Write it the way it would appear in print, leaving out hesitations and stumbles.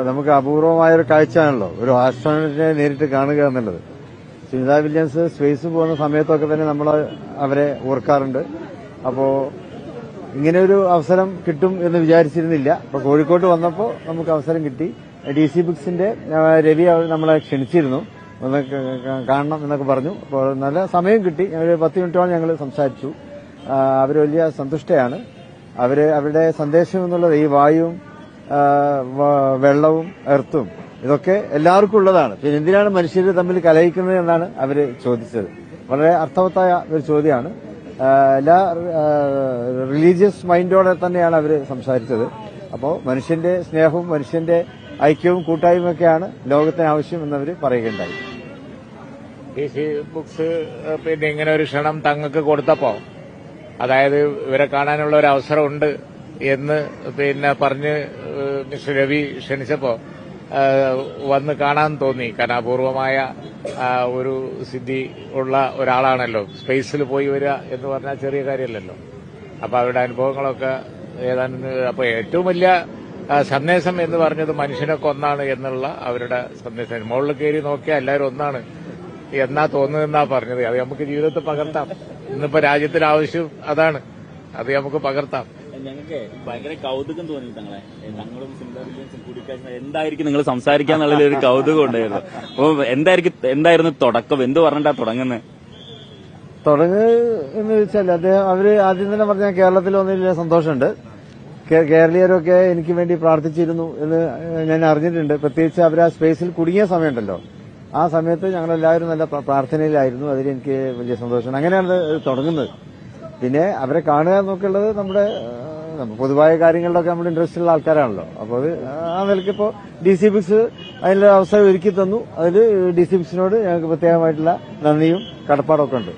നമുക്ക് അപൂർവമായൊരു കാഴ്ചയാണല്ലോ ഒരു ആസ്ട്രോണറ്റിനെ നേരിട്ട് കാണുക എന്നുള്ളത്. സുനിത വില്യംസ് സ്പേസ് പോകുന്ന സമയത്തൊക്കെ തന്നെ നമ്മൾ അവരെ ഓർക്കാറുണ്ട്. അപ്പോ ഇങ്ങനെയൊരു അവസരം കിട്ടും എന്ന് വിചാരിച്ചിരുന്നില്ല. അപ്പൊ കോഴിക്കോട്ട് വന്നപ്പോൾ നമുക്ക് അവസരം കിട്ടി. DC ബുക്സിന്റെ രവി നമ്മളെ ക്ഷണിച്ചിരുന്നു, ഒന്ന് കാണണം എന്നൊക്കെ പറഞ്ഞു. അപ്പോൾ നല്ല സമയം കിട്ടി. 10 മിനിറ്റോളം ഞങ്ങൾ സംസാരിച്ചു. അവർ വലിയ സന്തുഷ്ടയാണ്. അവരുടെ സന്ദേശം എന്നുള്ളത് ഈ വായുവും വെള്ളവും എർത്തും ഇതൊക്കെ എല്ലാവർക്കും ഉള്ളതാണ്. പിന്നെ എന്തിനാണ് മനുഷ്യർ തമ്മിൽ കലഹിക്കുന്നത് എന്നാണ് അവര് ചോദിച്ചത്. വളരെ അർത്ഥവത്തായ ഒരു ചോദ്യമാണ്. എല്ലാ റിലീജിയസ് മൈൻഡോടെ തന്നെയാണ് അവര് സംസാരിച്ചത്. അപ്പോൾ മനുഷ്യന്റെ സ്നേഹവും മനുഷ്യന്റെ ഐക്യവും കൂട്ടായ്മയൊക്കെയാണ് ലോകത്തിന് ആവശ്യം എന്നവർ പറയുകയുണ്ടായി. DC ബുക്സ് പിന്നെ ഇങ്ങനെ ഒരു ക്ഷണം തങ്ങൾക്ക് കൊടുത്തപ്പോ, അതായത് ഇവരെ കാണാനുള്ള ഒരു അവസരമുണ്ട് എന്ന് പിന്നെ പറഞ്ഞ് മിസ്റ്റർ രവി ക്ഷണിച്ചപ്പോ വന്ന് കാണാൻ തോന്നി. കാരണം അപൂർവമായ ഒരു സിദ്ധി ഉള്ള ഒരാളാണല്ലോ. സ്പേസിൽ പോയി വരിക എന്ന് പറഞ്ഞാൽ ചെറിയ കാര്യമല്ലല്ലോ. അപ്പൊ അവരുടെ അനുഭവങ്ങളൊക്കെ ഏതാണ്ട് അപ്പൊ ഏറ്റവും വലിയ സന്ദേശം എന്ന് പറഞ്ഞത് മനുഷ്യനൊക്കെ ഒന്നാണ് എന്നുള്ള അവരുടെ സന്ദേശം. മുകളിൽ കയറി നോക്കിയാൽ എല്ലാവരും ഒന്നാണ് എന്നാ തോന്നുന്നതെന്നാ പറഞ്ഞത്. അത് നമുക്ക് ജീവിതത്തിൽ പകർത്താം. ഇന്നിപ്പോ രാജ്യത്തിന് ആവശ്യം അതാണ്. അത് നമുക്ക് പകർത്താം. ഞങ്ങൾക്ക് ഭയങ്കര കൗതുകം തോന്നി ഞങ്ങളും സുനിത വില്യംസും കൂടിക്കാഴ്ച എന്തായിരിക്കും നിങ്ങൾ സംസാരിക്കാന്നുള്ള ഒരു കൗതുകം ഉണ്ടായിരുന്നു. അപ്പൊ എന്തായിരുന്നു തുടക്കം? എന്ത് പറഞ്ഞിട്ടാ തുടങ്ങുന്നത്? എന്ന് വെച്ചാൽ അവര് ആദ്യം തന്നെ പറഞ്ഞാൽ കേരളത്തിൽ വന്നതിൽ സന്തോഷമുണ്ട്. കേരളീയരൊക്കെ എനിക്ക് വേണ്ടി പ്രാർത്ഥിച്ചിരുന്നു എന്ന് ഞാൻ അറിഞ്ഞിട്ടുണ്ട്. പ്രത്യേകിച്ച് അവർ ആ സ്പേസിൽ കുടുങ്ങിയ സമയമുണ്ടല്ലോ, ആ സമയത്ത് ഞങ്ങളെല്ലാവരും നല്ല പ്രാർത്ഥനയിലായിരുന്നു. അതിൽ എനിക്ക് വലിയ സന്തോഷമാണ്. അങ്ങനെയാണ് തുടങ്ങുന്നത്. പിന്നെ അവരെ കാണുക എന്നൊക്കെയുള്ളത് നമ്മുടെ പൊതുവായ കാര്യങ്ങളിലൊക്കെ നമ്മുടെ ഇൻട്രസ്റ്റ് ഉള്ള ആൾക്കാരാണല്ലോ. അപ്പോൾ അത് ആ നിലയ്ക്ക് ഇപ്പോൾ DC ബുക്സ് അതിനുള്ള അവസരം ഒരുക്കി തന്നു. അതിൽ DC ബുക്സിനോട് ഞങ്ങൾക്ക് പ്രത്യേകമായിട്ടുള്ള നന്ദിയും കടപ്പാടൊക്കെ ഉണ്ട്.